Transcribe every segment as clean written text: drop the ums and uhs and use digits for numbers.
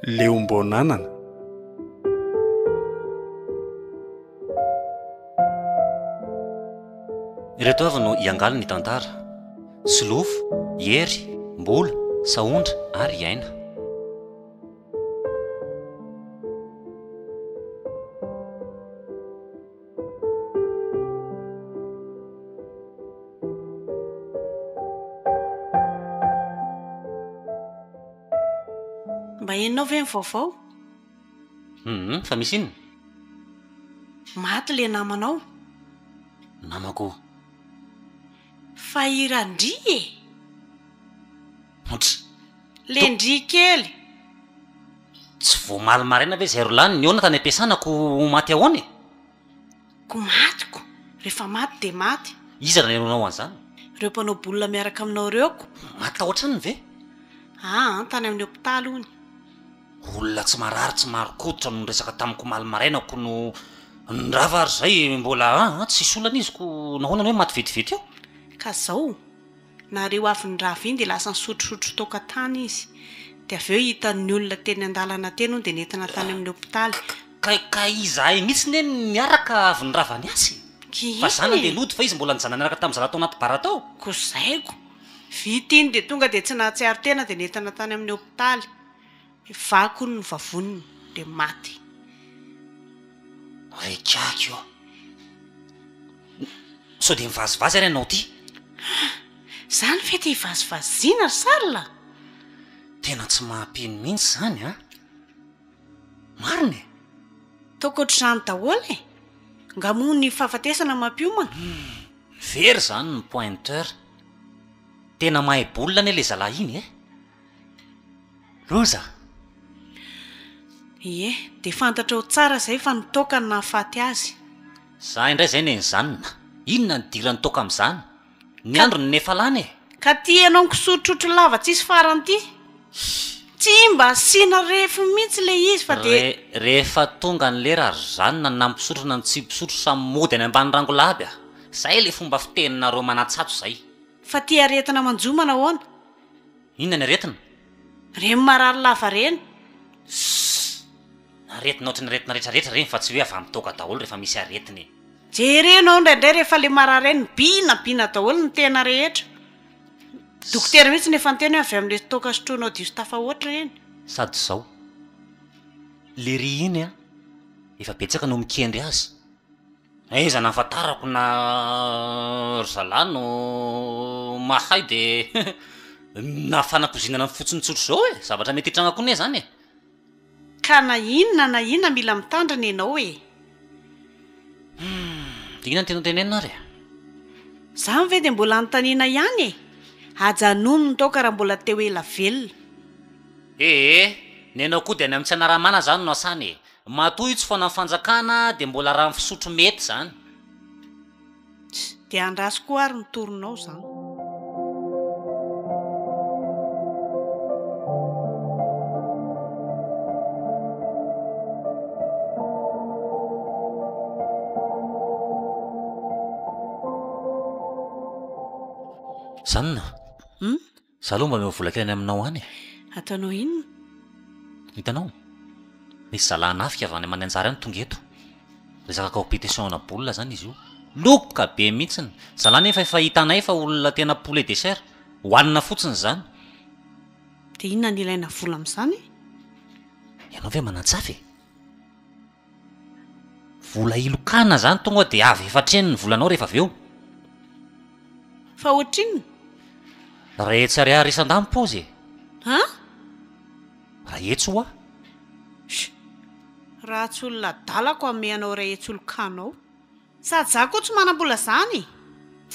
leombonanana. Ireto avy no iangala ny tantara: Solofo, Hery, Mbola, Saondra ary Iaina. Mba enonao ve ny vaovao? Fa misy inona? Maty le namanao. Namako. Fa irandry e! Otra. Lendry kely. Tsy voamaly maraina ve zay rolany niona tany ampiasanako maty ahoany? Ko matiko. Rehefa maty de maty. Iza raha nenonao an'izany? Ireo mpanao bolina miaraka aminao reoko. Maty tahoatrany ve? Tany amin'ny hôpitaly hony. Olona tsy marary tsy marokoditra no resaka tamiko maly marainako no nirava ary zay mbola tsy solana izy ko nahoana hoe maty vetivety eo? Ka zao, nareo avy ny rava iny de lasa nisotrosotro toka tany izy. De avy eo hitan'ny olona teny an-dalana teny hony de nentina tany amin'ny hôpitaly. Ka izahay mihitsy ne niaraka avy ny rava ny asy. Fa zana de lody fa izy mbola nijana niaraka tamin'ny zana tao anaty bara tao. Ko zaiko. Vita iny de tonga de tsy nahatsiaro tena de nentina tany amin'ny hôpitaly. Vako ny vavoniny de maty. Rekako io. So de mivazivazy ary ianao ty? Zany fety hivazivaziana ry sarila. Tena tsy mahampino mihitsy zany a. Marina e. Toko ohatr'izany daholo e. Ngamo ny fahafatesana mampiomana. Very zany ny pointeur. Tena mahay bolina ane le zalahy iny e. Roza. Ie, de fantatrao tsara zay fa nitoka ny nahafaty azy. Za indray zay ne nyzanona. Inona ny dira nitoka amin'izany? Ny andro ny nefa lany e. Ka ty ianao nkisotrotro lava tsisy farany ty. Tsy mba asiana refo mihitsy le izy fa de rehefa tonga ny lera ry zanona nampisotro na ny tsy mpisotro samy mody any ambany rangolaby a. Zay le fomba fiteninareo manatsatso zay. fa ty aretina manjomana ahoana? Inona ny aretina? Reny marary lava reny. Aretina ohatrany aretina rehetrarehetra reny fa tsy hoe avy amin'ny toka daholo rehefa misy aretiny. Jerenao indraindray rehefa le marary reny binabina daholo ny tena rehetra. Dokotera mihitsy nefa ny teny hoe avy amin'le toka sotroinao diso tafahoatra reny. Sady zao. Le ry iny a efa betsaka no mikendry azy. Aiza nahafantarako na ry zalahy no mahay de nafanakozinana ny fotsiny tsotro zao e. Zavatra mety hitrangako ne zany e. Ka na inona mila mitandrina ianao e. Inona ny tena tenenina ary? Zany ve de mbola anontaniana ihany e. Ajanony ny toka raha mbola teo ela velona. Nenao koa de any amin'ny tsy anaramana zany no asany. Matoy tsy foana fanjakana de mbola raha fisotro mety zany. De andraso koa ary nitoronao zany. Zanona. Zaho aloha mba mivola kely any aminao any. Ataonao inona? Hitanao? Misy zalahy nafika avy any Mananjara any tonga eto. Resaka compétition-na bolina zany izy io. Lokoka be mihitsiny. Zalahy nefa efa hitanay fa olona tena poulet de chair. Hoanina fotsiny zany. De inona ny ilaina vola amin'izany? Ianao ve manatsafy? Vola ilokana zany tonga de avy efatreny ny volanao rehefa avy eo. Fa ohatrinona? Raha etsy ariary isan-damy pozy. Ha? Raha etsy hoa. Raha tsy olona dalako ameanao raha etsy olo-kanao. Sady za koa tsy manam-bola zany.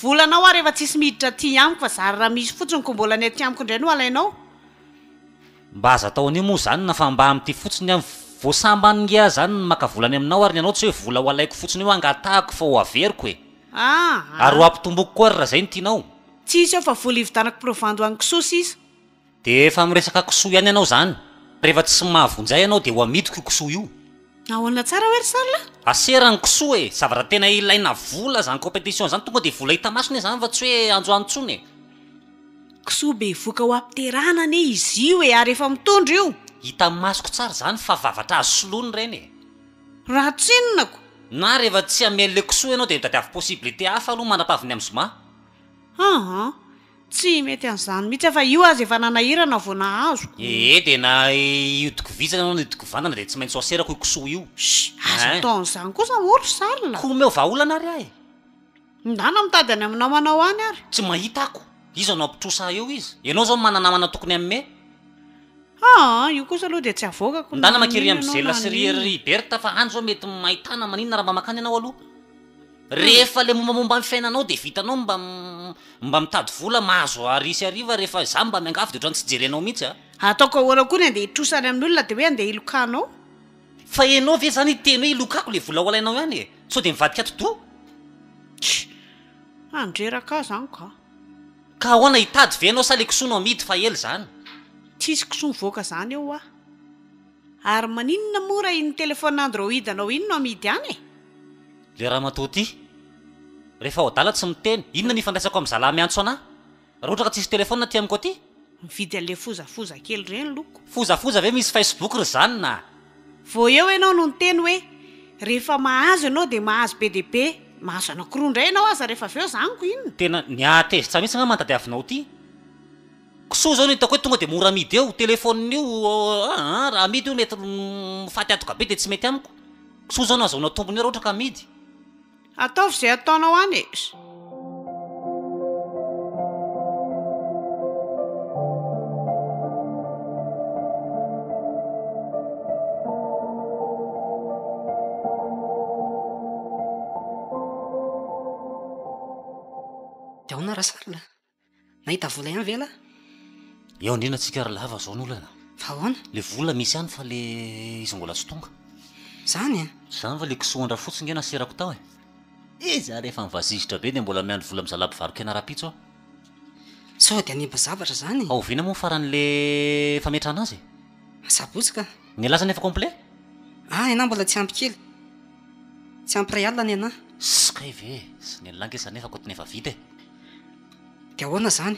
Volanao ary efa tsisy miditra ty amiko fa zary raha misy fotsiny ko mbola ny aty amiko indray no alainao. Mba aza tao any moa zany na fa mba amin'ity fotsiny amin'ny voasambanngia zany maka volany aminao ary ianao tsy hoe vola ho alaiko fotsiny io angatahako fa ho averiko e. Ary ho ampitomboko koa raha zay ny tianao. Tsisy eo fa vola ividanako provando any kisoa sisa. De efa miresaka kisoa ihany ianao zany. Rehefa tsy mahavonjay ianao de ho amidiko io kisoa io. Nahoana tsara hoe ry sarila? Asera ny kisoa e. Zavatra tena ilaina vola zany compétition zany tonga de vola hita masony zany fa tsy hoe anjoantsony e. Kisoa be voka ho apiterana ane izy io e ary efa mitondra io. hita masoko tsara zany fa vavatra azo soloany ireny e. raha tsinonako na rehefa tsy amele kisoa ianao dia mitady avy possibilité hafa aloha manapaviny amin'ny zoma. tsy mety an'izany mihitsy fa io azy efa nanahirana vao nahazo. Dia na iodiko vitsana anao na iodiko vanana dia tsy maintsy aserako io kisoa io. Azo taon'izany kosa moro sarina. Komeo vaolana ary ahy. Ndana mitady any aminao manao any ary. Tsy mahita ako. Izy anao ampitrosa eo izy. Ianao zao mananamana tokony amme. Io kosa aloha dia tsy avoakako. Ndana makery amin'ny zela sy Riberta fa andro zao mety mahitana maninona raha mba makany ianao aloha. Rehefa le mombamomba amin'ny fiainanao dia vitanao mba mitady vola mahazo arisy ariva rehefa izaho mba miangafy dia ohatrany tsy jerenao mihitsy a. Ataoko ahoana koa ny andeha hitrosany amin'ny olona dia hoe andeha hilokanao. Fa ianao ve zany teny hoe ilokako le vola olainao ihany e. Sao dia mivadika toto. Andreraka zany ka ahoana hitady ve ianao sa le kisoanao amidy fa ela zany. Tsisy kisoa mivoaka zany eo a. Ary maninona mora iny telefona Android anao iny no amidy any e. Le raha matao ty rehefa ao adala tsy miteny inona ny ifandraisako amin'ny zalahy miantso anahy raha ohatra ka tsisy telefona ty amiko aty. Mividy an'le fozafoza kely reny loko. Fozafoza ve misy Facebook ry zany na vao eo ianao no niteny hoe rehefa mahazo ianao dia mahazo be dia be. Mahazo anankiroa indray ianao aza rehefa avy eo zaniko iny. tena niateza tsara mihitsy nga mantadiavinao ty. Kisoa zao ny hitako hoe tonga dia mora amidy eo telefonina io raha amidy io mety mifaty atoka be dia tsy mety amiko. Kisoa zao no azahoana tombony raha ohatra ka amidy. Ataovy izay ataonao any e. dia ahoana raha sarina nahita vola ihany vela eo indrina antsika ry lava zao n'olana fa ahoana le vola misy ihany fa le izy mbola tsy tonga zany a zany fa le kisoandra fotsiny nge naserako tao e za rehefa mivazizitra be dia mbola miandry vola mizalabo varokena rapitso aho. sao dia nimba zavatra zany ao viana moa faran'le fametrana azy sabotsika ny laza nefa complet ianah mbola tsy ampy kely tsy ampy ray alina ny anahy skay ve sy ny lange nefa koty nefa vita e. dia ahoana zany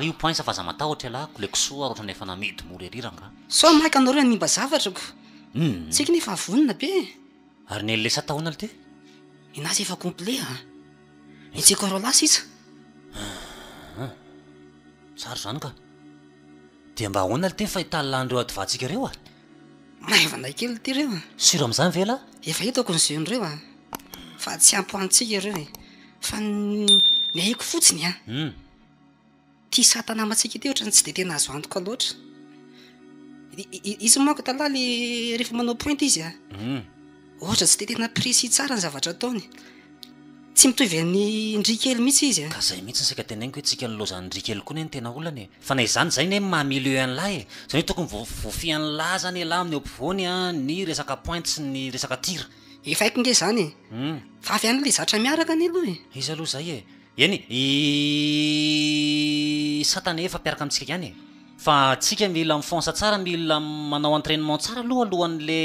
io point sa fa za matahotra alahako le kisoa ohatra nefa namidy moreriranga sao maika anareo nimba zavatrako tsika nefa avonina be ary ny lesa tahoana le ty inazy efa complet itsika ro lasa isa sary zany ka dia mba ahoana le ty fahitalandreo adivantsika reo mahevanay kely ty reo siro am'izany vela efa hitako ny zeon'ireo fa tsy ampoantsika ireo fa ny aiko fotsiny tia satana amatsika ity ohatrany tsy dia tena azo antoka loatra izy mako talaly rehefa manao pointy izy ohatra tsy dia tena précis tsara ny zavatra ataony tsy mitovy an'ny ndrikely mihitsy izy ka zay mihitsy nsika tenainiko hoe tsika nylozany ndrikely koa ne ny tena olana fa na izany zay ne mahamileo an'lahy zany hoe tokony voafian'lahy zany lahy amin'ny ampovoany ny resaka pointe sy ny resaka tira efa haiko nge zany fa avy any le zatra miaraka ny aloha izy aloha zay eny satana efa mpiaraka amintsika ihany fa tsika mila mifonsa tsara mila manao entraînement tsara aloha alohan'le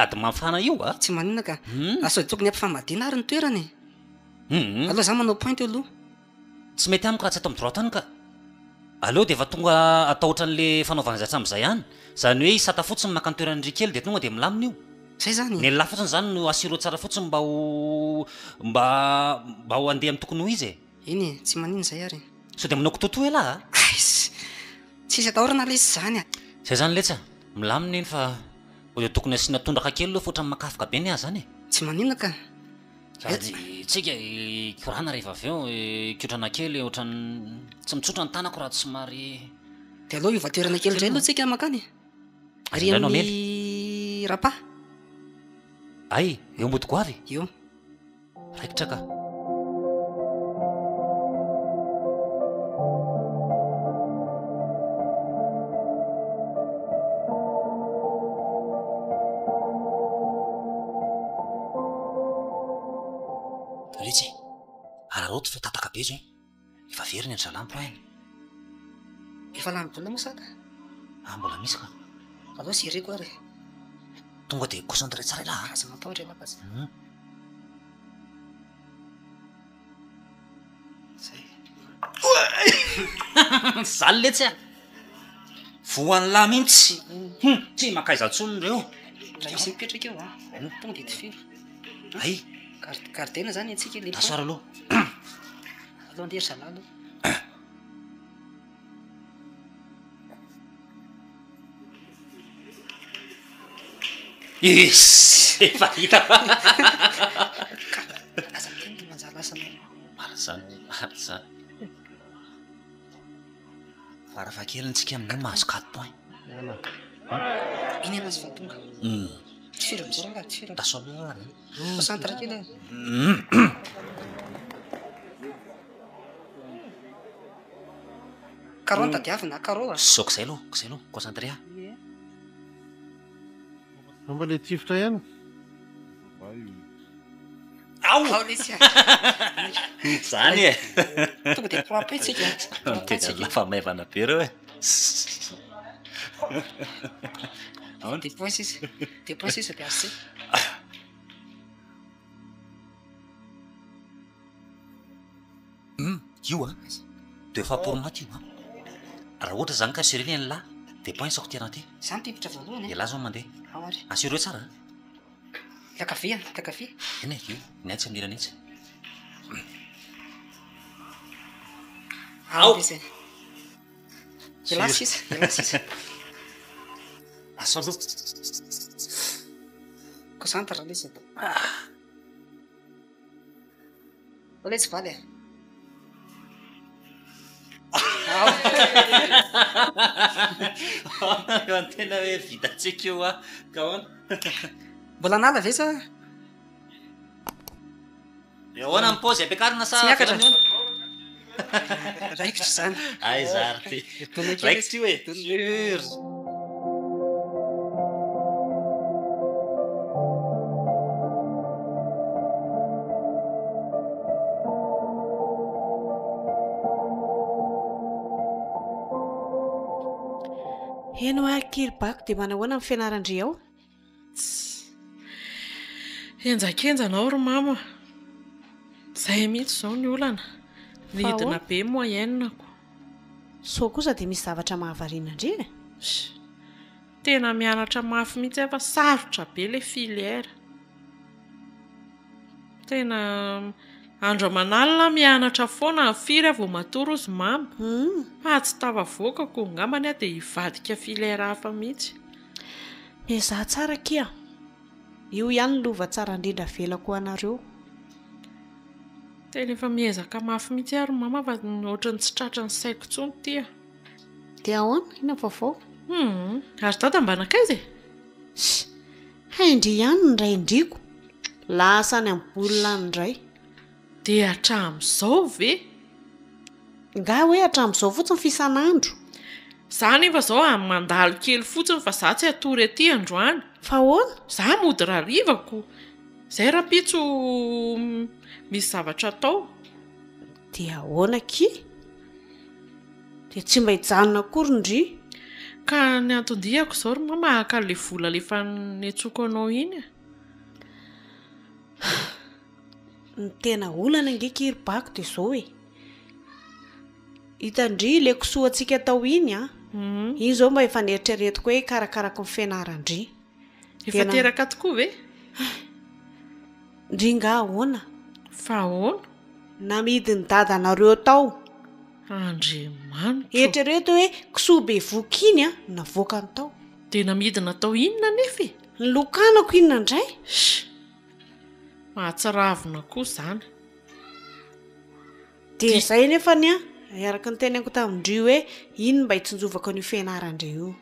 ady mafana io tsy manina ka aso tokony ampifamadina ary ny toerany aloha zany manao pointe eo aloha tsy mety amiko raha tsy atao amin'ny droite any ka aleo dia efa tonga atao ohatran'le fanaovana zay atram'izay ihany zany hoe isata fotsiny maka ny toerany ndrikely dia tonga dia milamina io zay zany ny lahy fotsiny zany no asiro tsara fotsiny mba ho andeha amin'ny tokony ho izy iny tsy manino zay ary so dia manao kototo elahy tsisy atahorana lesy zany zay zany letsa milamina iny fa o dia tokony asiana tondraka kely loha fa ohatrany makafika be ny ahy zany tsy manino ka sady tsika korana rehefa avy eo kiotrana kely ohatrany tsy mitsotra ny tanako raha tsy somary dia aloha ivatoerana kely indray aloha tsika makany ry amin'ny rapa ay eo mbodiko avy eo raikitra ka retsy araroto fa tataka be zay efa very ny andralampy ainy efa lambola moa saka mbola misy ka aloha sireko ary tonga dia concentré tsara ilahy aza matahotra lapazy zay zaly letsy voan'ny lahy mihitsy tsy makaiza tsony reo raha misy mipetraka eo tonga de tifiro ay gardena zany atsika le tasoara aloha aloha andery zalalo efa hita aza miteny manjalasana maro zany farafahakelintsika aminay mahazo 4 points iny anazy fa tonga tifiro amizao raha tifiro taso aloha ary centre kely caron tadiavina caro soko zay aloha concentré Amba le tifitra ihany zany e tonga de propetsika lafa maivana be reo e de pointsisa de pointsisa de assez io a de efa pour maty io raha ohatra zany ka sireny any lahy de pointsako tiana ty zany tifitra voalohany lahy zao mandeha aoary assureo tsara lakavia lakavia eny e io ny aitsy amin'irany itsy aozy elasisa elasisa aso aloha concentre lesa oletsy valy antena hoe vitatsika io a ka hoana mbola nala ve sa de ahoana ny paozy ampiakarina sa miakatra raikitra zany ay zary ty raikitra io e ur eny hoe kiribako dia manahoana amin'ny fianarandre ao enjakenjanao ry mama zay mihitsy zao ny olana nidina be moyennako so kosa dia misy zavatra mahavariana ndre tena mianatra mafy mihitsy efa sarotra be le filière tena andro manalina mianatra foana firy avo matoro izy mama fa tsy tavavoakako ngambany a dia hivadika filière hafa mihitsy mizaha tsara kia io ihany lova tsara indrindra velako anareo tena efa miezaka mafy mihitsy ary mama fa ohatrany tsy tratra ny saiko tsony tya dia ahoana ina vaovao ary dada mbanakaizy haindry ihany ny ray indriko lasany amin'ny bolina nyndray dia hatramin'izao ve nga hoe hatramin'izao fotsiny fisan'andro za nefa zao amin'ny mandalo kely fotsiny fa za tsy atory aty androany fa hoana za mody rarivako zay rapitso misy zavatra atao dia ahoana ki dia tsy mba hijanona akory ndry ka ny antondihako zao ry mama ka le vola lefa netsoko anao iny ny tena olana nge kiribako dia zao e hitandry le kisoantsika tao iny a iny zao mba efa neritreretiko hoe karakarako ny fianarandry efa teraka tokoa ve ndry nga ahoana fa ahoana namidy ny dadanareo tao andriamanitra eritrereto hoe kisoa be voka iny a navoaka ny tao dia namidina tao inona nefa e ny lokanako inona indray mahatsiravina koa zany dia zay nefa ny a araka ny tenako tamindrio hoe iny mba hitsinjovaka ny fianarandre io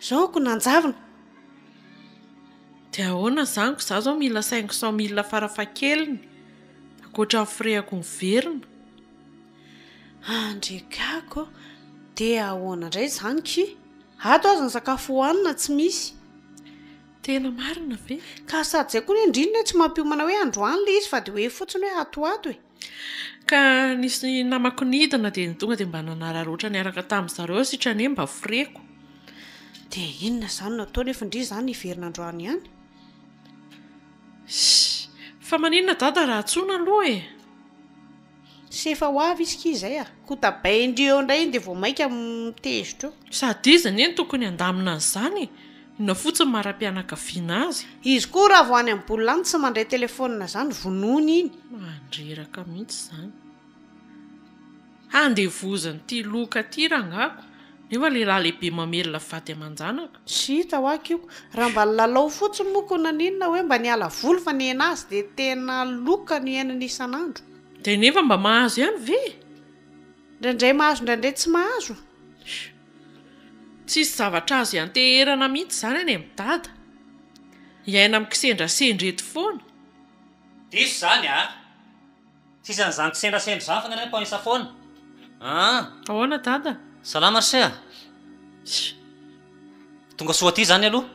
zao ko nanjavina dia ahoana zaniko za zao mila 500,000 farafakeliny akoatra frehako miverina andrekako dia ahoana indray zany ki ato azy ny sakafo hohanina tsy misy tena marina ve ka sady zay koa ny indrindra tsy mampiomana hoe androany le izy fa dia hoe fotsiny hoe atoato e ka nisy namako nidina dia ny tonga dia mba nanararoatra ny araka tamin'ny zareo sitra ne mba freko dia inona zany natao nefa indri zany iverinandroany ihany fa maninona dada raha tsona aloha e Sefa ho avy izy izay ko tabay indreo indray iny dia vao maika mitezitra eo. Sady izy eny tokony andamina an'izany na fotsiny mara-pianakaviana azy. Izy koa raha vo any amin'ny bolilany tsy mandray telefonina izany vonoiny iny. Mandreraka mihitsy izany. Andevozany ty loka ty rangako nefa lehilahy lehibe mamelona vady aman-janaka. Sy hita ho akio raha mba lalao fotsiny moa ko naninona hoe mba niala voly fa ny azy dia tena loka ny ainany isan'andro. Dia nefa mba mahazo ihany ve? Indraindray mahazo indraindray tsy mahazo. Tsisy zavatra azo ianteherana mihitsy izany any amin'ny dada. Iaina amin'ny kisendrasendreto foana. Diso izany Tsisy an'izany kisendrasendra izany fa ny anay panisa foana. Ahoana dada? Salama se tonga soa aty zany aloha.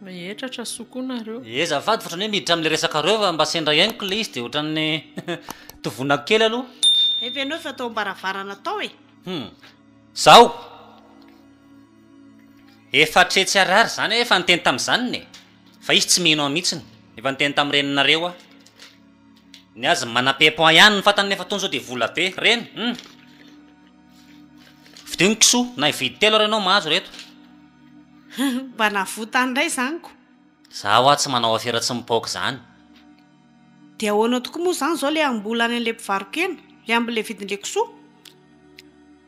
Mehetratra sokonareo. Zafady fa ohatran'ny hoe miditra amin'le resaka reo fa mba sendra iainiko le izy dia ohatran'ny tovonako kely aloha. Efa ianao efa tao ambaravarana tao e. Zaho efa tretsy arary zany efa niteny tamin'izany ne fa izy tsy mino mihitsiny efa niteny tamin'ireninareo ny azy manam-pe-point ihany ny fatany nefa taony zao dia vola be reny. Vidiny kisoa na ividy telo ianao mahazo reto. Mba navotany indray izanyko. Zaho tsy manao afera tsy mipaoka izany. Dia ahoana tokoa moa izany izao ilay ambola any an'ilay mpivarokena ilay amin'ilay vidin'ilay kisoa.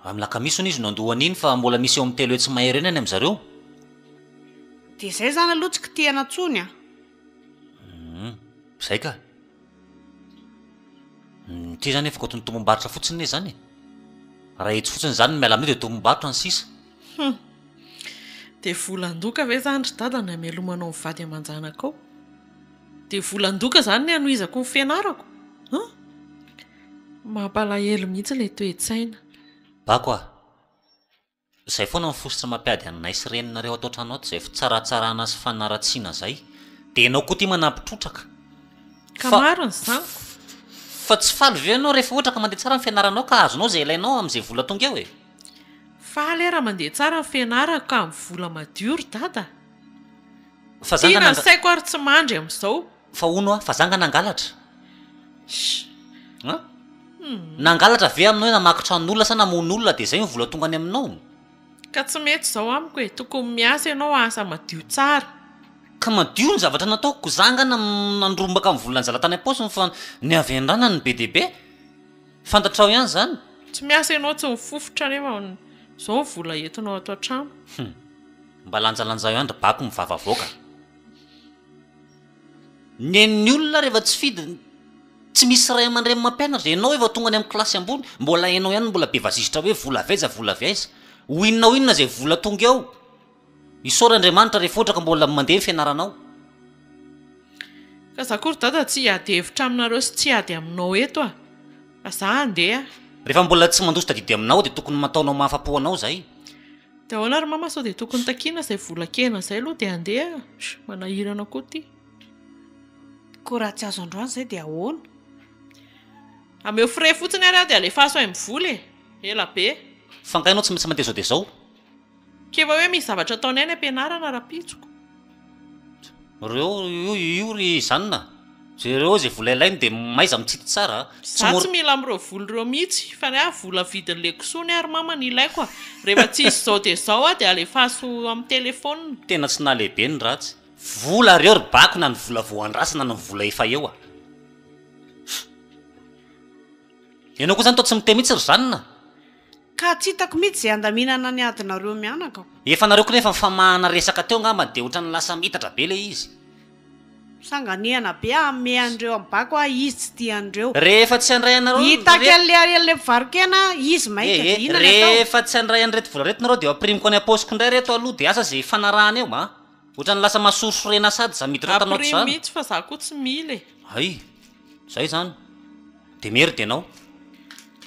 Amin'ny lakamisy izy no andohany iny fa mbola misy eo amin'ny telo hoe tsy mahery eny any amin'izareo. Dia izay zany aloha tsy kitihana tsony Izay ka. Ty zany efa kotony tombom-barotra fotsiny zany. Raha etsy fotsiny zany miala amin'io dia tombom-barotra ny sisa. Dia volan-doka ve zany ry dada ny hamelomanao mivady aman-janaka ao? Dia volan-doka zany ny anohizako ny fianarako? Mampalahelo mihitsy ilay toe-tsaina. Bako izay foana mifosotra mampiady anay sy reninareo atao trano ato izay fitsaratsarana sy fanaratsiana izay. Dia ianao koa ty manampitrotraka. Ka marina izany. Fa tsy faly ve ianao rehefa ohatra ka mandeha tsara ny fianaranao ka azonao izay ilainao amin'izay vola tonga eo e. Faly raha mandeha tsara ny fianarako ka amin'ny vola madio ry dada. Fa Tiana saiko ary tsy mandry amin'izao. Fa hono fa zanga nangalatra. Nangalatra ve aminao hoe namaky tranon'olona sa namon'olona dia izay ny vola tonga any aminao. Ka tsy mety izao amiko e, tokony miasa ianao asa madio tsara. Ka madio ny zavatra nataoko zanga nandrombaka amin'ny volan'ny zalatany am-paosiny fa ny avy an-drana ny be dia be. Fantatrao ihany zany. Tsy miasa ianao tsy mifofotra nefa izao ny vola entinao ato an-trano. Mba lanjalanjao ihany ry bako mivavavoaka. Ny olona rehefa tsy fidy tsy misy ray aman-dreny mampianatra dia ianao efa tonga any amin'ny kilasy ambony mbola ianao ihany mbola be vasisitra hoe vola avaiza. Hoinona izay vola tonga eo. Isaor'Andriamanitra rehefa ohatra ka mbola mandeha fianaranao. Ka zakory dada tsy hiady hevitra aminareo sy tsy hiady aminao eto fa za handeha. Rehefa mbola tsy mandosy tadidy aminao dia tokony mataonao mahafa-po anao zay. Dia ahoana ry mama sao dia tokony takiana izay vola kena izay aloha dia handeha. Manahirana koa ty. Koa raha tsy azo androany izay dia ahoana? Ameo frais fotsiny ary dia alefaso ay mivola ela be. Fankainao tsy maintsy mandeha zao dia zao. Keva hoe misy zavatra ataonay any am-pianarana raha-pitsoko. Reo io ry zanona. Reo izay vola ilainy dia maiza mitsity tsara. Za tsy mila amin'ireo vola ireo mihitsy fa ny vola vidin'ilay kisoa ny ary mama ny ilaiko rehefa tsy izy izao dia izao dia alefaso amin'ny telefona. Tena tsy nahalehibe ny ratsy. Vola reo ry bako na ny vola voandrasana na ny vola efa eo Ianao koa zany tao tsy miteny mihitsy ry zanona. Ka tsy hitako mihitsy izay andaminana ny adinareo mianaka. Efa nareo koa nefa mifamahana resaka teo ngamba dia ohatrany lasa mitatra be ilay izy. Sanganiana be ame andreo amin'ny bako izy tsy tiandreo. Rehefa tsy handray anareo hitaka an'ilay mpivarokena izy maika dia inona ny atao. Rehefa tsy handray an'ireto vola reto nareo dia aprimiko any am-paosiko indray reto aloha dia asa izay fanarahana eo ohatrany lasa mahasorsorena sady za miditra tanao aprimy mihitsy fa za koa tsy mila Ay, zay zany. Dia mery dia anao.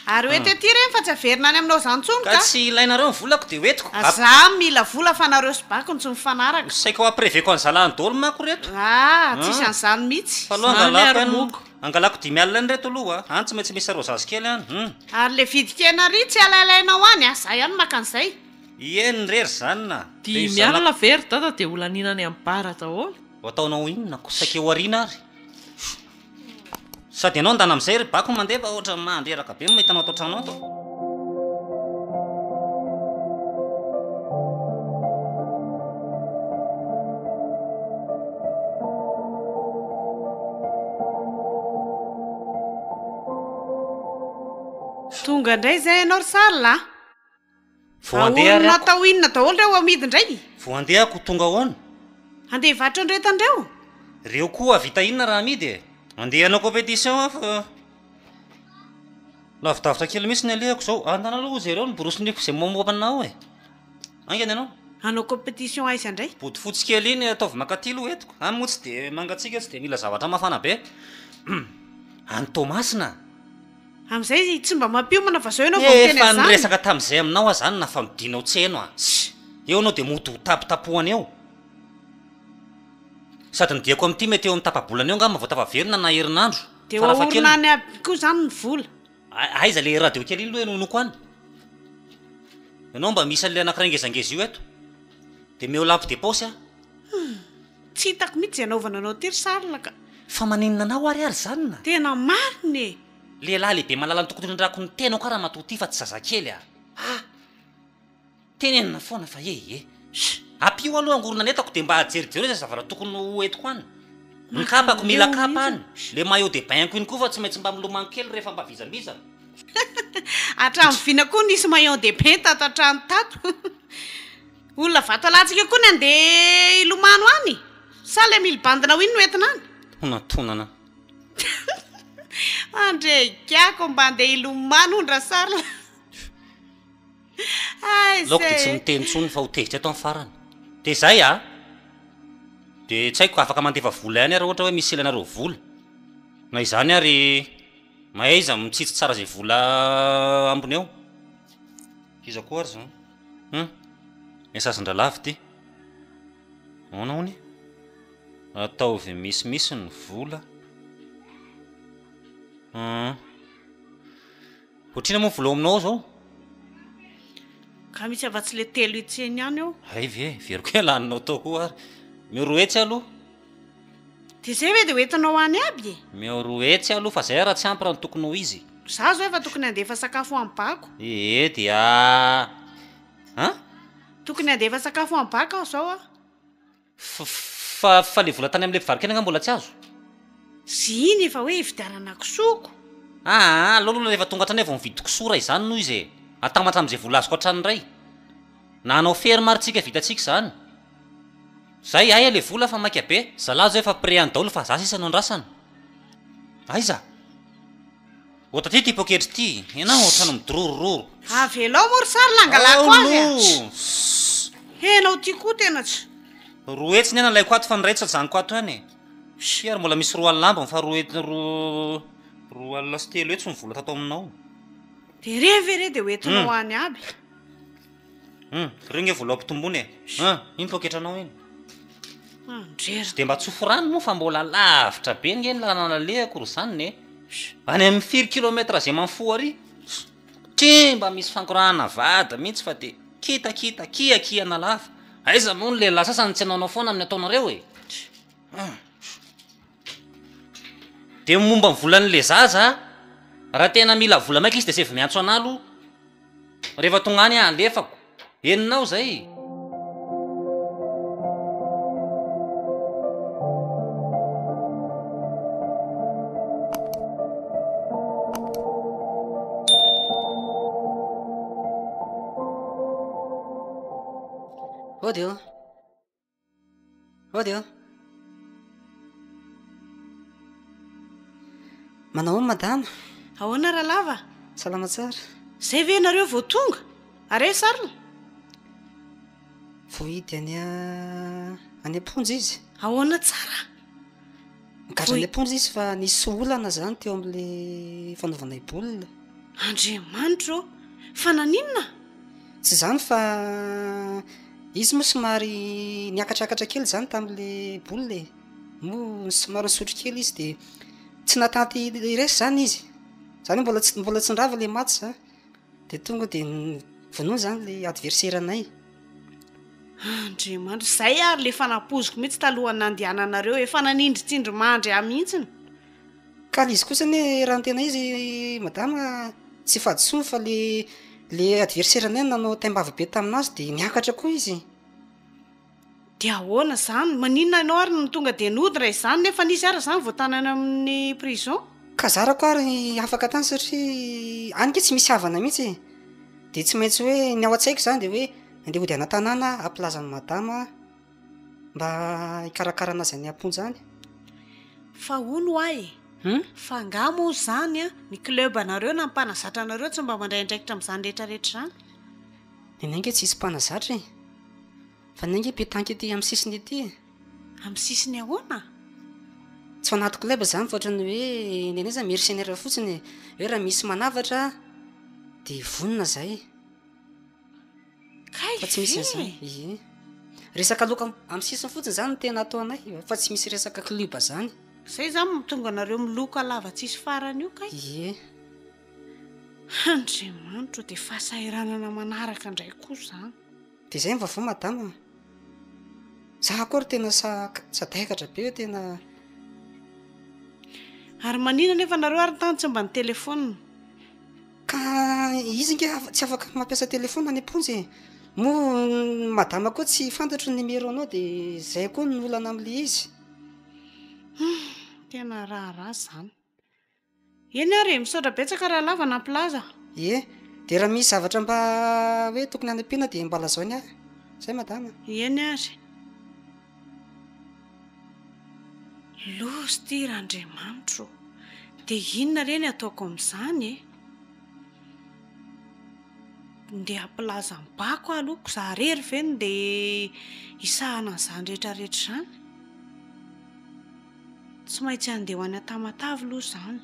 Ary hoe ty reny fa tsy averina any aminao izany tsony ka tsy ilainareo ny volako dia hoetiko. Za mila vola fa nareo sy bako tsy mifanaraka. Saiko apreveko an'zalany dolo mako reto. Tsisy an'izany mihitsy. Fa aloha angalako 10,000 any reto aloha any tsy maintsy misy arosasy kely any. Ary le vidikena ry tsy alailainao any za ihany maka an'izay. Eny rery zanona. 10,000 very dada dia olaninany amin'ny bara daholo. Ho ataonao inona ko saika eo ariana ary. sady ianao andana amin'izay ry bako mandeha fa ohatra mandreraka be mahitanao atao trano ato. tonga indray zay ianao ry Sarla Voandeha tao inona daholo reo amidy indray voandehako tonga ahoana andeha vatra andretandreo reo koa vita inona raha amidy e andeha hanao compétition fa lavidavitra kely mihitsy ny alehako zao andana aloha zay reo ny borosoniko izay momopanao e angany ianao hanao compétition aiza indray body fotsy kely iny ataovy makatilo etiko any moa tsy de mangatsika tsy de mila zavatra mafana be any Tomasina amin'izay tsy mba mampiomana fa zao ianao voteny efa azany niresaka tamin'izay aminao a zany na famidinao tseno a eo anao de moto tapitapohany eo sady nidiako amin'ity mety eo amin'ny tapabolana eo ngamba vao tafaverina na herinandro de oorona any aby koa zany ny vola aiza le radio kely iny loha enonoko any ianao mba misy an'le anakirangezangeza io eto de meo lampy de paosy a tsy hitako mihitsy zay anaovana anao ty ry Sarla ka fa maninona anao ary zany na tena mariny e lehilahy lehibe malala ny tokony ndrako ny tenao ka raha matoty fa tsy zazakely a tenenina foana fa apio aloha angorona netako de mba ajerijery zay zavatra tokony hoentiko any ny kapako mila kapa any le maillot de bainko iny koa fa tsy maintsy mba milomano kely rehefa mba vizambizana atrano vina koa nisy maillot de bain tato atrano tato olona vato alatsika koa ny andeha ilomano any sa le milibandina ho iny no entina any tonana andrekako mba andeha ilomano ondra Sarla laoko de tsy miteny tsony fa ho tezitra eto amin'ny farany de zay a de tsy haiko afaka mandefa vola ihany ary ohatra hoe misy selanareo vola na izany ary mahaiza mitsitsy tsara zay vola ambony eo iza koa ary zao miasasin-dralavy ty ona hony ataovy misimisy ny vola ohatrina moa vola aminao zao ka misy afa-tsy le telo itseny ihany eo ay veriko hoe laninao tao koa ary meo roetsy aloha de zay hoe de hoentinao any aby e meo roetsy aloha fa zay raha tsy ampy raha ny tokony ho izy za zao efa tokony andefa sakafo ambako dia tokony andefa sakafo ambaka aho zao a fa le vola tany am'le mpivarikena nga mbola tsy azo ziny efa hoe hividianana kisoko aloalola rehefa tonga atrany vao mividy kisora izany noho izy atamatra am'izay vola azoko atranoray na anao fery maritsika vitatsika zany zay ay le vola fa maika be zalahy zao efa pré any daholo fa za sisa anao andrasana aiza ohatra ty ty poketry ty ianao ohatrano midorororo avelao moa ry Sarla angalako azy enao ty koa tena tsy roetsy ny ana laiko ato fa niraitsy zaniko ato any ary mbola misy roa lamba fa roa alina sy telo etsy ny vola tato aminao de revere de hoentinao any aby regny e vola ampitombony iny poketranao iny andrera sy de mba tsoforano moa fa mbola lavitra be ny eny lanalehako ro zany ny any amin'ny 4 kilometra zay manfo ary tsy mba misy fankorana vada mihitsy fa de kitakita kiana lafa aiza moa ny lehilahy sasany tsy anaonao foana amin'ny ataonareo e de momba ny volan'le zaza raha tena mila vola maika izy de sevy miantso analo rehefa tonga any alefako eninao zay Odio manao madama ahoana raha lava salama tsara zay ve nareo vao tonga are Sarla vo hidy any amponja izy ahoana tsara mikatra any amponja izy fa nisy olana zany teo am'le fanaovana ibolina andriamanitro fa naninona tsy zany fa izy moa somary niakatrakatra kely zany tam'le bolina mo somary nisotro kely izy de tsy natanty iresy zany izy zany mbola tsy nrava le maty za de tonga de vonoa zany le adversaire anay andriamanitro zay ary le fanapoziko mihitsy talohany nandehananareo efa nanindritsindry mandry a mihitsiny ka izy kosa ny raha ny tena izy madama tsy fadisony fa le adversaire-ny nanao taimbavabe taminazy dia niakatra koa izy. dia ahoana izany maninona ianao ary ny tonga dia nody ra izany nefa nisy ara izany voatanana amin'ny prison. Ka zarako ary afaka tany satria anike tsy misy havana mihitsy dia tsy maintsy hoe ny ao an-tsaiko izany dia hoe andeha hody ana-tanàna ampilazan'ny madama mba hikarakara anazy any amponja any. fa hono ahy fa nga moa izany a ny club anareo na mpanazatra anareo tsy mba mandray andraikitra amin'izany rehetrarehetra izany. Ny ange tsy hisy mpanazatra fa ny ange petanky ety amin'ny sisiny ety. amin'ny sisiny ahoana? Tsy ao anaty club izany fa ohatrany hoe neneza mercenaire fotsiny hoe raha misy manavatra dia vonona izay fa tsy misy an'izany. Ie resaka loka amin'ny sisiny fotsiny izany no tena atao anay fa tsy misy resaka club izany. Izay izany mitonga anareo miloka lava tsisy farany io kay. Ie Andriamanitra dia fahasahiranana manaraka indray koa izany. dia izay mivavao madama za akory tena sadaikatra be hoe tena. Ary manina nefa nareo ary tany tsy mba ny telefona. Ka izy nge tsy afaka mampiasa telefona any amponjy moa madama koa tsy fantatro ny numéro anao dia izay koa ny olana amin'le izy. Tena raharaha izany. Eny ary misaotra betsaka raha lava na plaza. Ie dia raha misy zavatra mba hoe tokony any ampiana dia mba lazao ny ahy izay madama. Eny ary lozy ty randriamanitro dia inona reny ataoko amin'izany ndeha plaza mibako alohako za rery ve no dia isahana an'izany rehetrarehetra izany. Tsy maintsy andeha ho any Tamatavy aloha izany.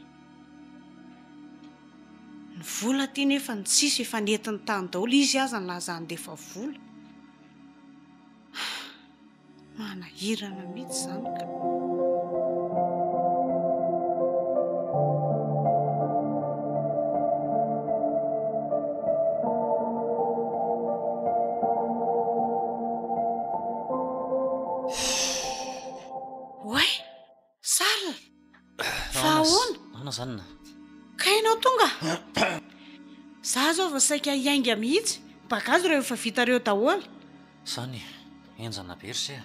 Ny vola ty nefa ny tsisy efa nentiny tany daholo izy aza ny lazany dia efa vola. Manahirana mihitsy izany ka. Zany ka ianao tonga za zao va saika hiainga mihitsy bakazo reo efa vitareo daholo. Zany enjana berse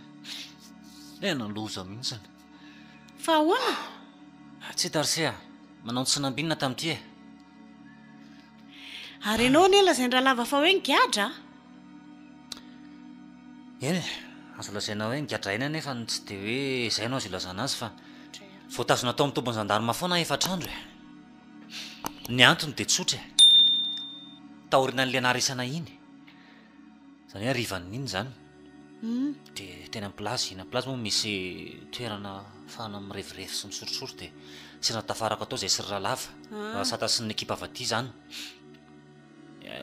ena loza mihitsy. Fa ahoana? Tsy tarsea manao tsy nambinina tamin'ity ary ianao nela izay raha lava fa hoe ngiadra. eny azo lazaina hoe ngiadra eny nefa tsy dia hoe izay anao azo ilazana azy fa voatazona atao amin'ny tombony zandarima foana efatrandro ny antony dia tsotra tahorina n'le anarisana iny izany hoe rivan'iny izany dia tena plazy ina plazy moa misy toerana fahana mirevirevy sy misotrosotro dia sy raha tafaraka atao izay sy rahalava sata sy ny ekipa avaty izany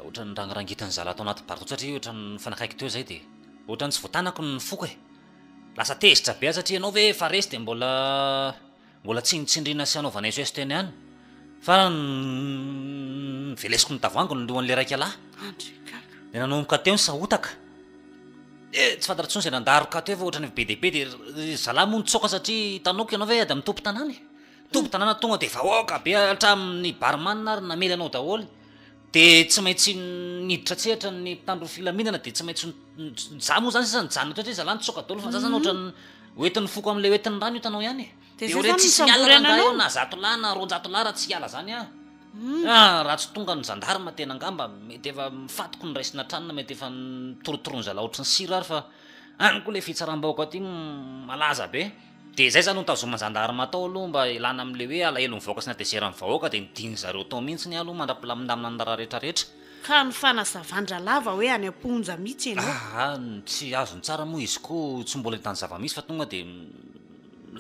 ohatran'ny rangirangitany zala atao anaty barito satria ohatran'ny fanakaiky teo izay dia ohatran'ny tsy voatanako ny foko lasa tezitra be satria ianao ve fa resy dia mbola tsinitsindrina sy anaovana iso eso teny ihany fa velesiko ny tavoango ny lohan'le raika lahy dia nanomboka teo ny sahotaka tsy fantatritsony izay nandaroka teo fa ohatran'ny be deaibe dia zalahy moa nitsoka satria hitanoko ianao ve ady amin'ny tompo tanàna tompo tanàna tonga dia vahoaka be hatramin'ny barman ary namely anao daholo dia tsy maintsy niditra tsehatra ny mpitandro filaminana dia tsy maintsy za moa zany sisa nijanona toetra zalahy nitsoka daholo fa zazany ohatran'ny oentin'ny foko amin'le oentin'ny rano io tanao ihany dia ore tsisy miala eo na zato lahy na roanjato lahy raha tsy hiala zany raha tsy tonga ny zandarima tena angamba mety efa mifatoko ny raisina tranona mety efa nitorotorony zala ohatrany sira ary fa any koa le fitsaram-bahoaka ty malaza be dia izay zany notazoma zandarima atao aloha mba ilana amin'le hoe alahelo mivoaka sy nadeseran'ny vahoaka dia nidiny zareo tao mihitsy ny aloha mandrapilamindamina amin'ny raha rehetrarehetra ka ny fanazavandra lava hoe any amponja mihitsy ianao tsy azony tsara moa izy koa tsy mbola hitany zava-misy fa tonga dia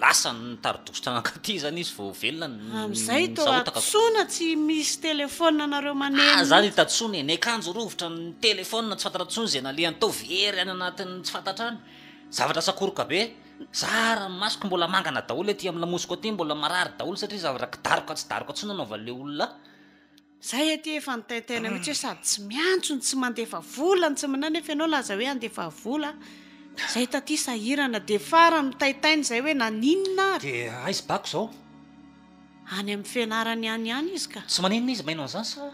lasa ny tarodositra anakaty zany izy vao velona amin'izay to atsona tsy misy telefona nareo maneny zany hitatsony ny akanjo rovitra ny telefona tsy fantatratsony izay nalehan'ny tao very any anatin'ny tsy fantatrany zavatra sakoroka be zara masoko mbola mangana daholo ety amin'ny lamosiko aty mbola marary daholo satria zavatra daroka tsy daroka tsy nanaovan'le olona zay ety efa nytaitena mihitsy hoe sady tsy miantsony tsy mandefa vola ny tsy manana efa ianao laza hoe andefa vola zay taty sahirana dia farany mitaitainy izay hoe naninona ary dia aizy bako zao any amin'ny fianarany ihany izy ka tsy maninona izy mainao an'izany sa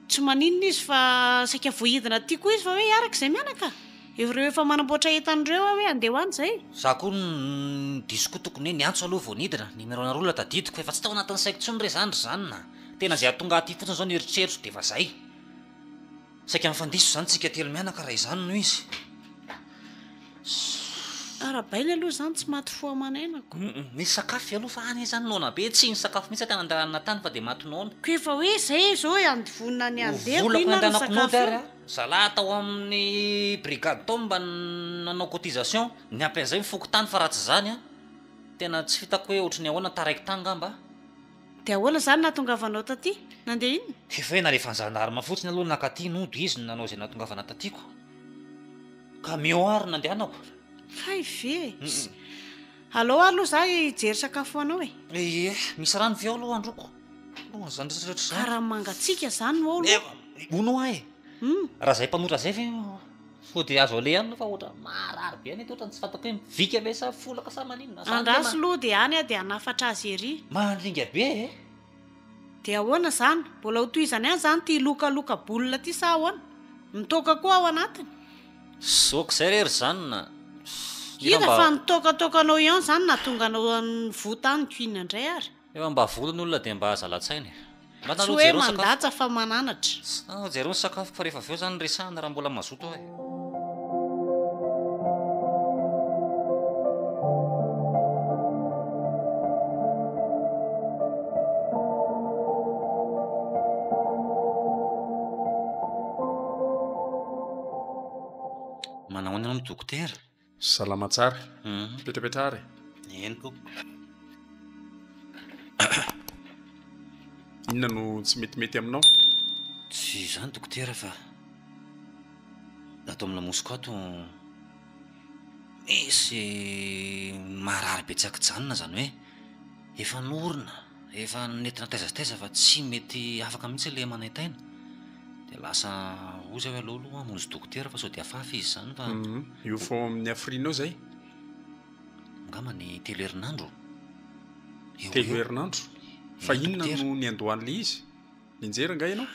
tsy maninona izy fa saika vohidina tia koa izy fa hoe araka izay mianaka ireo efa manamboatra entan'ireo hoe andeha ho any zay za koa disoko tokony hoe niantso aloha voanidina ny meronarolona tadidiko fa efa tsy tao anatin'ny saiko tsony re zany ry zanona tena zay atonga aty fotsiny zao ny eritreritro de efa zay saika mifandiso zany tsika telo mianaka raha izany no izy arabaily aloha zany tsy maty fo amanenako misy sakafo aloha fa any zany nona be tsy ny sakafo mihitsy tena andalanina tany fa de matinaona ko efa hoe zay zao andivonina ny andeha volako inona no nandehanako nody sakafo ary a zalahy tao amin'ny brigade tao mba nanao cotisation ny ampian'izay mifoko tany fa raha tsy zany a tena tsy fitako hoe ohatry ny ahoana taraiky tany ngamba de ahoana zany nahatongavanao taty nandeha iny efa hoe narefa nyzanahary mafotsiny aloha nakaty nodo izy nanao zay nahatongavana tatyko ka mioary nandehanako hay ve allo aloha za hijery sakafo anao e misy rano veo aloha androko zany rehetrarehetra zany karaha mangatsika zany no ono ahy raha zay mpanotra zay ve fody azo ale ihany fa ohatra marary be any ohatra tsy fantako hoe mivika ve sa folaka sa maninona andraso loha de any a de anafatra azy ery mandringa be de ahoana zany mbola ho toizany any zany ty lokaloka bolina ty sa ahoana mitoka koa ao anatiny soko zay rery zanona ina fa nitokatokanao ihany zany natonga anao ny votanyko inona indray ary efa mba volony olona de mba azalatsainy tsy hoe mandatsa fa mananatra jero ny sakafo fa rehefa aveo zany resahana raha mbola mazoto hoe manahoana anao ny dokotera salama tsara petrapetrary eniko inona no tsy metimety aminao tsy zany dokotera fa atao amina mosiko ato misy marary betsaka janona zany hoe efa norona efa nentina taizataiza fa tsy mety afaka mihitsy le manaitaina de lasa ozy hoe aloaloha monzy dokotera fa sao de afafa izy zany fa io fo amin'ny afrina ao zay angama ny telo herinandro telo herinandro fa inona no ny andohan'le izy ninjery nga ianao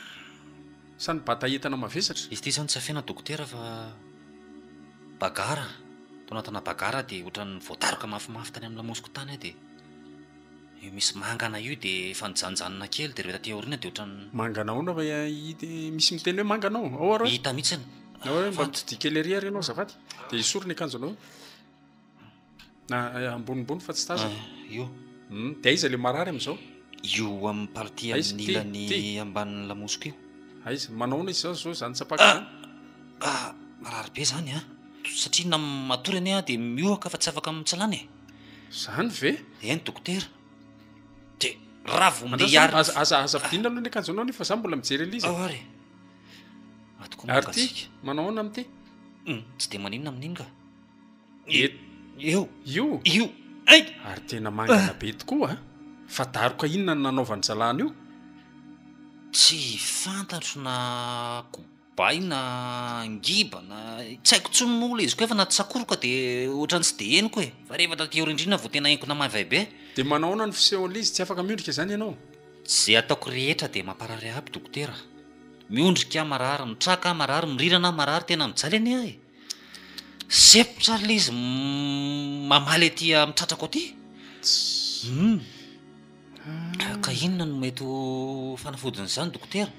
sa ny bata entana mavesatra izy ty zany tsy afena dokotera fa bagara tao anatina bagara de ohatran'ny voadaroka mafimafy tany amin'ny lamosiko tany a de misy mangana io de efa nijanjanona kely de rehefa taty aoriana de ohatran'ny manganao na fa misy miteny hoe manganao ao ary hita mihitsy na hoe mba tidikely ery ary ianao zafady de isory ny akanjo anao na ambonimbony fa tsy taza io de aiza le marary am'izao io amin'ny parti amin'ny ilany ambanin'ny lamosiko io aiza manaona izy zao zany tsapaka zany marary be zany a satria na matory any a de mioaka fa tsy afaka mitsalany zany ve eny dokotera de raha vo mndeary aza vidinina aloha ny akanjo anao nefa za mbola mijery elizy ary atoko ary ty manaona am'ty tsy de maninona amin'iny ka io io ary tena mangana be tokoa fa daroka inona ny nanaovan'ny zalana io tsy fantatro na kobaina ngiba na tsy haiko tsy mola izy koa efa natsakoroka de ohatrany tsy de heniko e fa rehefa taty orindrina vo tena hainko na mavay be de manaona ny fisehoan'le izy tsy afaka miondrika zany ianao zay ataoko rehetra de mamparary aby dokotera miondrika marary mitraka marary mirirana marary tena mijaly any ahy sepotra le izy mamaly aty mitratrako aty ka inona no mety fanafodin'izany dokotera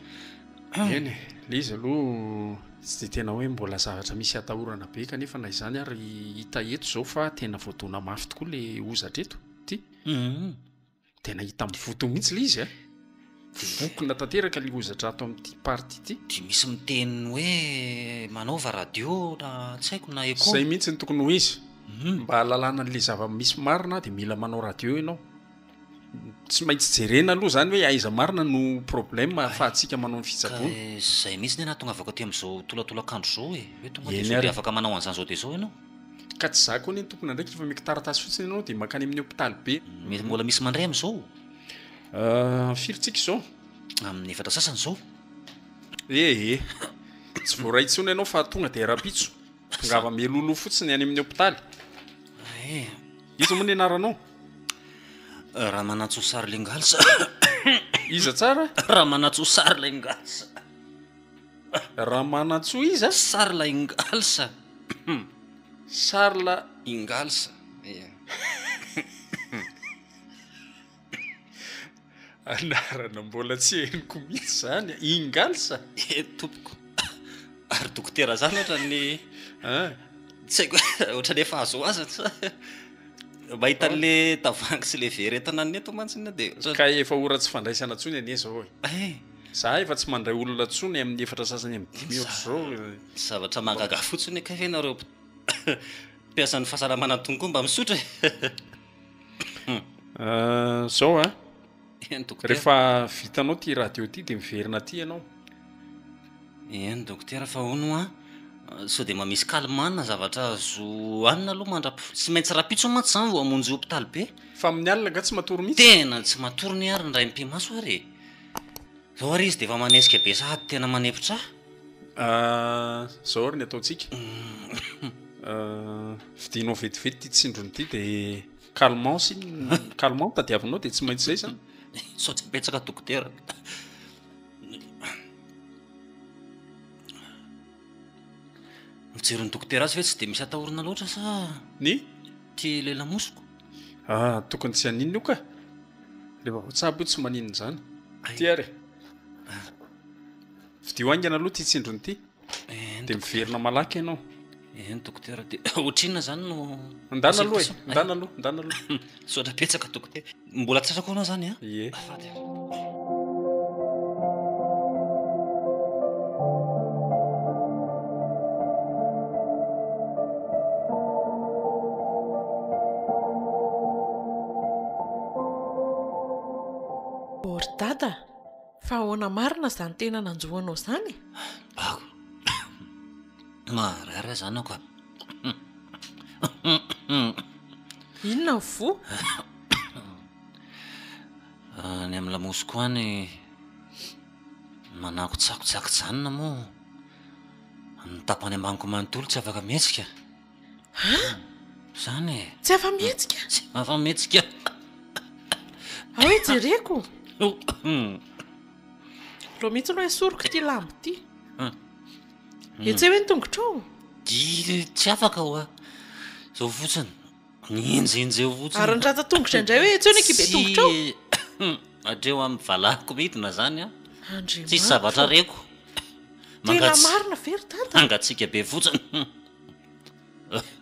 eny le izy aloha tsy de tena hoe mbola zavatra misy atahorana be kanefa na izany ary hita eto zao fa tena voadona mafy tokoa le ozatra eto ty tena hita mivoto mihitsy le izy vokona tanteraka le ozatra ato amin'ity party ty de misy miteny hoe manaova radio na tsy haiko na eko zay mihitsy ny tokony ho izy mba halalana n'le zava-misy marina de mila manao radio ianao tsy maintsy jerena aloha zany hoe aiza marina no problème ahafahantsika manao ny fitsaboana zay mihitsy ny natonga avaka aty am'izao tolatolakandro zao hoe tonga de afaka manao an'izany zao de zao ianao ka tsy za koa ny tompona ndraiky rehefa meky taratasy fotsiny ianao de makany amin'ny hôpitaly be mbola misy mandray am'izao firytsika izao amin'ny efatra sasany zao tsy voaraintsony ianao fa tonga de rapitso tongava melolo fotsiny any amin'ny hôpitaly izy moa ny anaranao raha manatsoa le ngalsa iza tsara raha manatsoa sary la ingalsa raha manatsoa iza sary la ingalsa sarla ingalsa anarana mbola tsy heniko mihitsy zany ingalsa tompoko ary dokotera zany ohatrany tsy haiko ohatra ny efa azo aza mahita le tavangy sy le veretina neto mantsina dia ka efa ora tsy fandraisana tsony anie zao za efa tsy mandray olona tsony amin'ny efatra sasany amin'ny 10 zao zavatra mahagaga fotsiny ka ianareo mpiasan'ny fahasalamana tongoa mba misotra zao rehefa vitanao ty radio ty dia miverina ty ianao eny dokotera fa hono so dia mamisy kalmana zavatra azo anina aloha mandrapo sy maintsy rapitso mantsy zany vo amonjy hopitaly be fa amin'ny alina nga tsy matory mihitsy tena tsy matory ny ary ny ray mpimaso ary zao ary izy dia efa manesika be sahady tena manepitra zao ary ny ataontsika vidinao vetivety ty tsindrony ty dia calmant sy calmant tadiavinao dia tsy maintsy zay zany sao tsy apetsaka dokotera mijerony dokotera azy ve tsy dia misy atahorana loatra sa ny ty lela mosoko tokony tsy haninona io ka rehefa voatsabo io tsy maninona zany ty ary vidio aingana aloha ty tsindrony ty dia miverina malaky ianao eny dokotera dia ohatrinona zany no ndana aloha ndana aloha sotra petsaka dokotera mbola tsatrako anao zany ie dada fa ahoana marina zany tena nanjohanao zany marara zany ako inona vo ny amin'ny lamosiko any manako tsakotsako janona moa nitapany ambaniko manontolo tsy afaka mihetsika zany tsy afa mihetsika tsy afa mihetsika hoe jereko ro mihitsy no hoe soroko ty lambo ty etsy hoe ny tongotrao tsy afaka hoa zao fotsiny nienjenjeo fotsiny ary ny rata tongotra indray hoe etsy hoe ny kibe tongotrao atreo amin'ny valahiko midina zany andriamanitra tsisy zavatra reko tena marina very dada mangatsika be fotsiny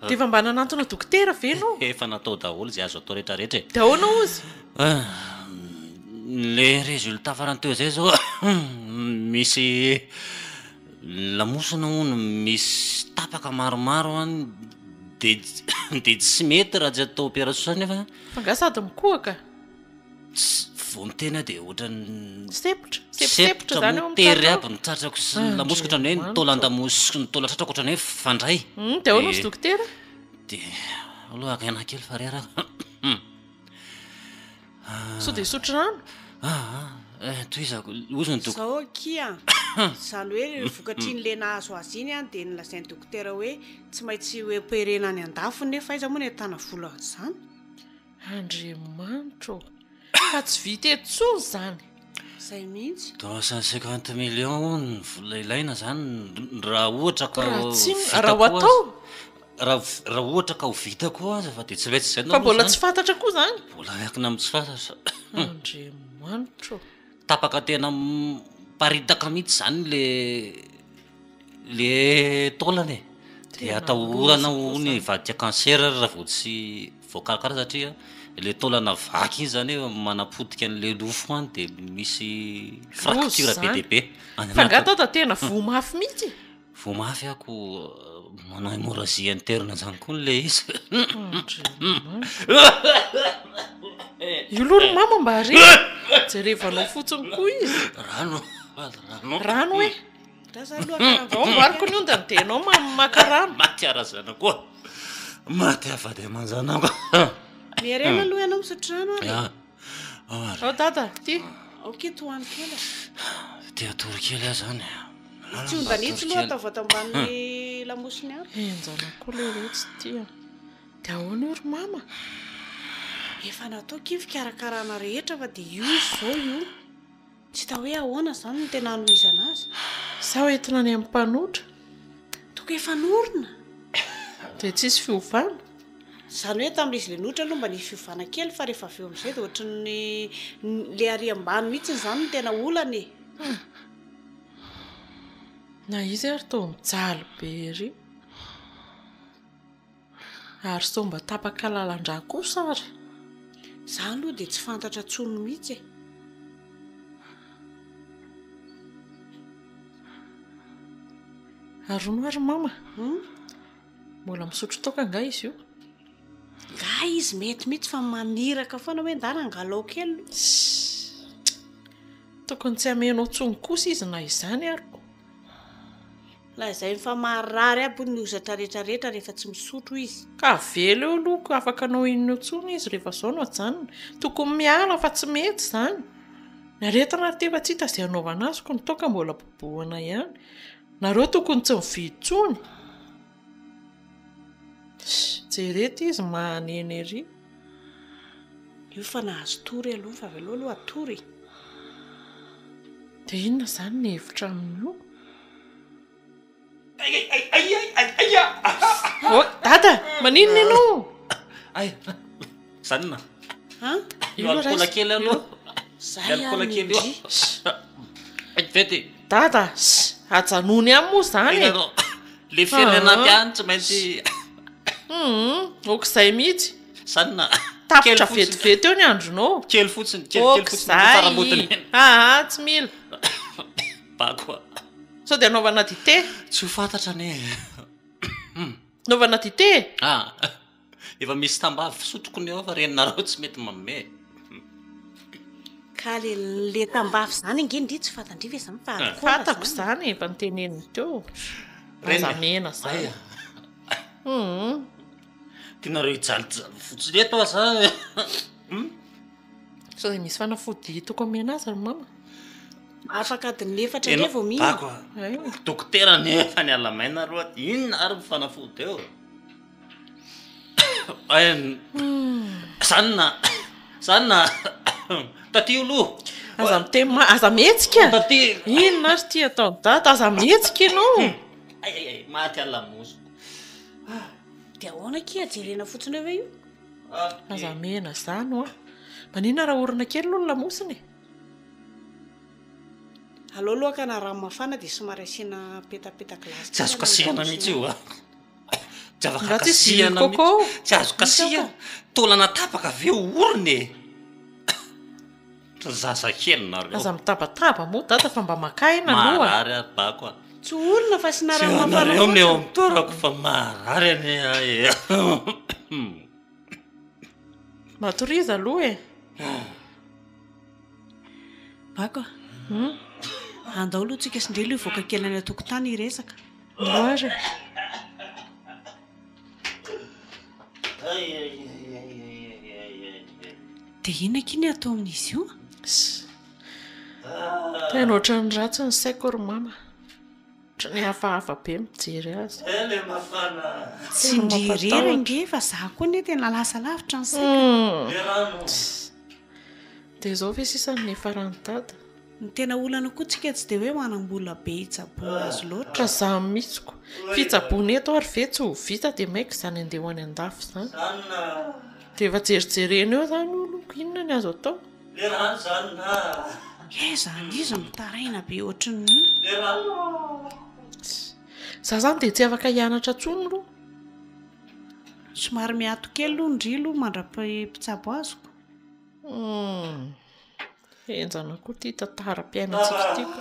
dia efa mba nanantona dokotera venao efa natao daholo zay azo atao rehetrarehetra dia ahoana ozy le résultat farany teo zay zao misy lamosina hono misy tapaka maromaro any dia tsy mety raha tsy atao opération nefa fa nga sady mikohaka vo mitena dia ohatrany sepotra zany eo tery aby nitratrako sy lamosiko ohatrany hoe nitolan-damosiko nitola tratrako ohatrany hoe fandray dia ahoana ozy dokotera dia aloha akaina kely fa reraka so dia isotro rano toy izako ozony zao kia zany hoe vokatry ny le nahazo azy iny dia nylazainy dokotera hoe tsy maintsy hoe perena any an-dafo nefa aiza moa ny ahitana vola zany andriamanitro fa tsy vita etsony zany zay mihitsy 350 millions ny vola ilaina zany raha ohatra ka raha ho atao raha ohatra ka ho vita koa aza fa dia tsy vetsy zay fa mbola tsy fantatra koa zany mbola miakina amin'ny tsy fantatra andriamanitro tapaka tena paritaka mihitsy zany le taolany dia atahorana ho ny vadika cancer raha vo tsy voakarakara satria le taolana vaky izy zany hoe manapodika an'le lofo any dia misy fracture be dia be fa ngatata tena vo mafy mihitsy vo mafy ako manao hémorragie interne zany koa nle izy io loro mama mba ary jerevanao fotsiny koa izy rano hoe ambariko ny onda nytenao maka rano maty arazana koa maty afady amanjanako mierena aloha ianao misotro rano ao dada ty oke toany kely dia atory kely aho zany tsy ondanitsy loha atao vatamban'ny lamosiny ary enjana koa le retsy tya dia ahoana io ry mama efa natao ki fikarakarana rehetra fa dia io izy zao io tsy ta hoe ahoana izany no tena anoizana azy sa hoentina any amin'ny mpanotra toko efa norona dia tsisy fiovana izany hoe tamin'izy le notra aloha mba nisy fiovana kely fa rehefa avy eo amin'izay dia ohatran'ny le ary ambany mihitsy izany no tena olana e na izy ary tao mijaly be ry ary sao mba tapaka lalandra kosa ary izany aloha dia tsy fantatra tsony mihitsy e arono ary mama mbola misotro toka nga izy io nga izy mety mihitsy fa maniraka foana hoe ndana angalao kely tokony tsy hamenao tsony kosa izy na izany aryko la izay fa marary aby ny ozatra rehetrarehetra rehefa tsy misotro izy ka velo eo aloha ko afaka anao inona tsony izy rehefa zao no ajanona tokony miala fa tsy mety izany ny aretina tefa tsy hita izay anaovana azy ko ny toka mbola bobohana ihany nareo tokony tsy mividsony jerety izy maneny ery io fa nahazo tory aloha fa avy aloha atory dia inona izany ny hevitra amin'io dada maninona ianao ay zanona io alikola kely aloha alikola kely io vety dada ajanony any moa izany le firenanampy any tsy maintsy okizay mihitsy zanona tapitra vetivety eo ny andronao kely fotsiny okizay tsy mila bakoa sao dia anaovana dité tsy ho fantatra ne naovana dité efa misy tambavy fisotroko ny ao fa reninareo tsy mety manome ka le tambavy izany angendry tsy fantandriva izany fa fantako izany efa niteneniny teo razamena izany tianareo hijalyjaly fotsiny eto aza sao dia misy fanafody toko amena azy ry mama afaka adiny efatra ndray vao mihina bakoa dokotera nefa ny alamaina roa inona ary mifanafody eo zanona taty aloha aza mihetsika inona ary ty ataony dada aza mihetsika ianao maty alamoso dia ahoana ki ajerena fotsiny eo hoe io aza mena izany a maninona raha orina kely aloha ny lamosiny aleo aloha na rano mafana dia somary asiana petapetaka lasy tsy azo kasihana mihitsy io tsy afaka Raha tsy kasihana dilo coco. mihitsy tsy azo kasiha tolana tapaka avy eo oriny zaza kely nareo aza mitabataba moa dada fa mba makaina aloha marary ary bako tsy olona fa asina rano mafana nareo ny eo amin'ny torako fa marary ane matoriza aloha bako andao aloha tsika sindrelo io voaka kely any atokotany iresaka loary dia inona kiny atao amin'izy io tena ohatran'ny ratsy ny saiko ry mama ohatran'ny hafahafa be mijery azy tsy ndrirera nge fa za koa ne tena lasa lavitra ny saiko dia izao ve sisany efa rany dada ny tena olana koa tsika tsy dia hoe manam-bola be hitsaboana azy loatra ka za mihitsiko fitsaboana eto ary ve tsy ho vita dia maika izany andeha ho any an-dafo izany dia efa jerijerena eo izany oloko inona ny azo atao zany izy mitaraina be ohatran'ny za zany dia tsy afaka hianatra tsony aloha somary miato kely aloha ndrilo mandra-mpitsabo azoko enjana koa ty tantara-piainantsika tiako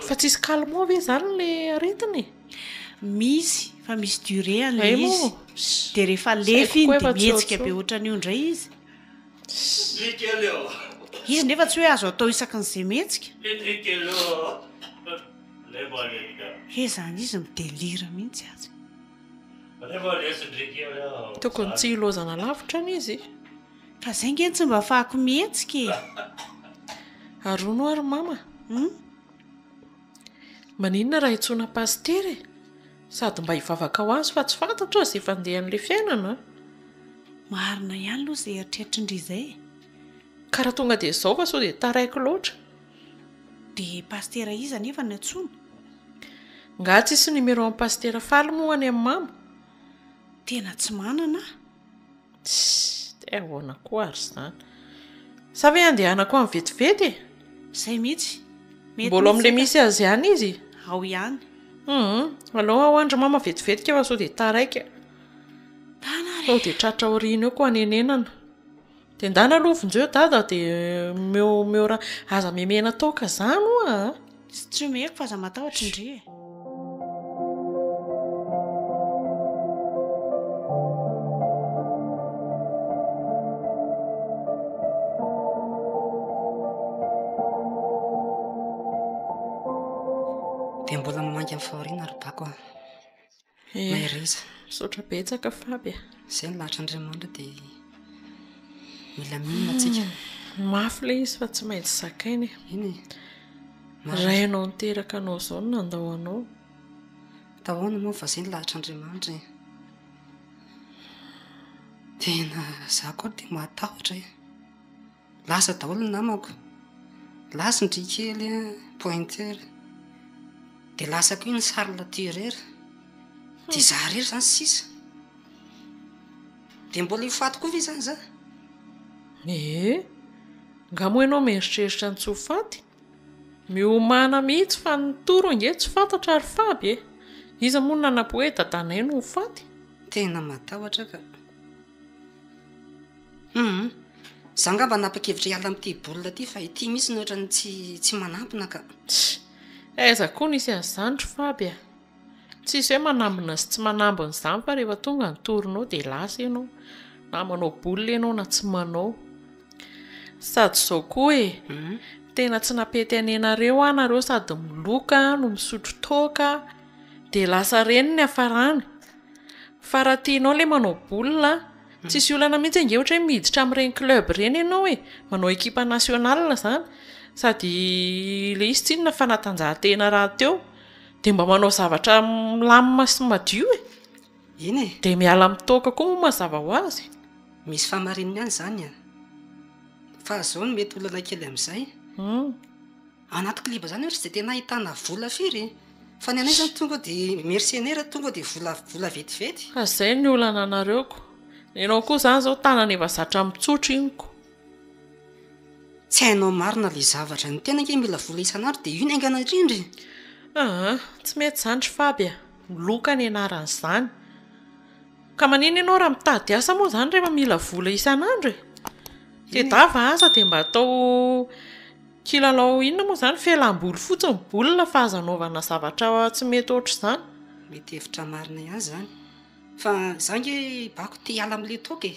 fa tsisy kalmo ve zany le aretiny misy fa misy duré an'le Ay, izy mo. dia rehefa lefa iny Saiko dia efa tsy mihetsika ohatso. be ohatran'io indray izy nefa tsy hoe azo atao isaky n'izay mihetsika zany izy midelira mihitsy azy tokony tsy hilozana lavitra ny izy ka zay ngeny tsy mba fahako mihetsika arono ary mama maninona raha hitsoina pastery sady mba hivavaka ho azy fa tsy fantatra azy efa andehan'ilay fiainana. Marina ihany aloha izay eritreritry izay. Ka raha tonga dia izao fa sao dia taraiky loatra. Dia pastera iza nefa ny antsoina? Nga tsisy numéro amin'ny pastera Faly moa any amin'ny mama. Tena tsy manana. Dia ahoana koa ary izany. Sa ve andehanako amin'ny vetivety? Izay mihitsy. Mbola amin'ilay misy azy ihany izy? Ao ihany. Alao ao andra mama vetivetika fa sao dia taraiky. Sao dia tratra aoriana eo koa anenenana. Dia ndana lovinjeo dada dia meo raha aza memena toka izany oa. Tsy omeko fa aza matahotra indri. Dia mbola mamangy amin'ny fahoriana ary bako mahireza. Misaotra betsaka Faby. Izay ny lahatra Andriamanitra dia mila minina antsika. Mafy ilay izy fa tsy maintsy zakainy. Iny Rainao niteraka anao izao no nandao anao. tahoana moa fa izay ny lahatra Andriamanitra. Tena za koa dia matahotra. Lasa daholo ny namako. Lasa ny drikely pointeur. Dia lasa koa ny sarla tireur. Dia za rery izany sisa. Dia mbola hifaty koa ve izany za? Nga moa ianao mieritreritra ny tsy ho faty. Miomana mihitsy fa ny toro ange tsy fantatra ary Faby e. Iza moa nanapo hoe dadanay no ho faty? Tena matahotra ka. Za ngamba napakevitra hiala amin'ity bolina ity fa ity misy ny ohatrany tsy manampina ka. Aiza koa nisy an'izany Faby a. Tsisy hoe manambina sy tsy manambina izany fa rehefa tonga ny toronao dia lasa ianao. Na manao bolina ianao na tsy manao. Sady izao koa tena tsy napety anenareo anareo sady miloka no misotro toaka dia lasa reny ny hafarany. Fa raha tianao ilay manao bolina tsisy olana mihitsy ange ohatra hoe miditra amin'ireny club ireny ianao manao ekipa nasionalina izany sady ilay izy tsinona fanatanjahantena raha teo dia mba manao zavatra milamina sy madio Iny dia miala amin'ny toaka koa moa mazava ho azy. Misy fahamarinana ihany izany fa izao no mety olana kely amin'izay. Anaty kliba izany ohatra tsy dia tena ahitana vola firy. Fa ny anay izany tonga dia mercenaire tonga dia vola vetivety. Fa izay ny olana anareoko. Ianao koa izany izao tanana efa zatra mitsotra inoko. Tsy hainao marina ilay zavatra ny tena nge mila vola isan'andro dia io ny aingana indrindra. Tsy mety izany Faby a. Loka ny anaran'izany. Ka manina ianao raha mitady asa moa izany rehefa mila vola isan'andro dia dava asa dia mba atao kilalao inona moa izany fialam-boly fotsiny bolina fa aza anaovana zavatra tsy mety ohatr' izany. Mety hevitra marina ihany izany. Fa za nge bako te hiala amin'ilay toaka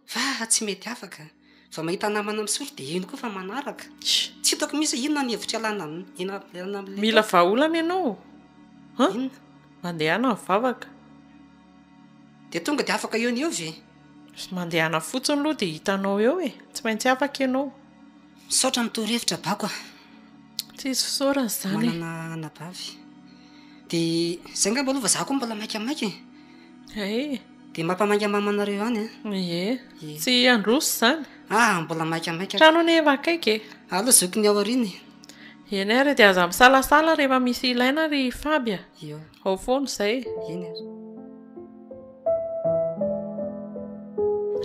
fa tsy mety afaka. Fa mahita namana misotro dia ino koa fa manaraka. Tsy hitako misy inona ny hevitra hialana amin'ilay. Mila vahaolana ianao. Inona? Mandehana mivavaka. Dia tonga dia afaka eo ny eo ve? Mandehana fotsiny aloha dia hitanao eo tsy maintsy afaka ianao. Saotra mitoro-hevitra bako Tsisy fisaorana izany. manana anabavy. Dia izay ngamba aloha fa za koa mbola maikamaika. Dia mampamainga mamanareo any Tsy androso izany. Mbola maikamaika. Trano nefa akaiky Allo zokiny ao aoriany. Eny ary dia aza misalasala rehefa misy ilaina ry Faby a. Ao foana izay. Iny ary.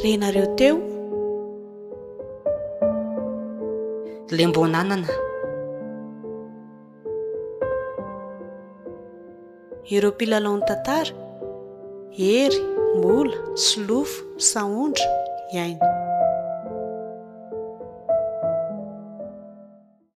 Renareo teo Lembonanana. ireo mpilalao ny tantara, hery, mola, solofo, saondra, iaina.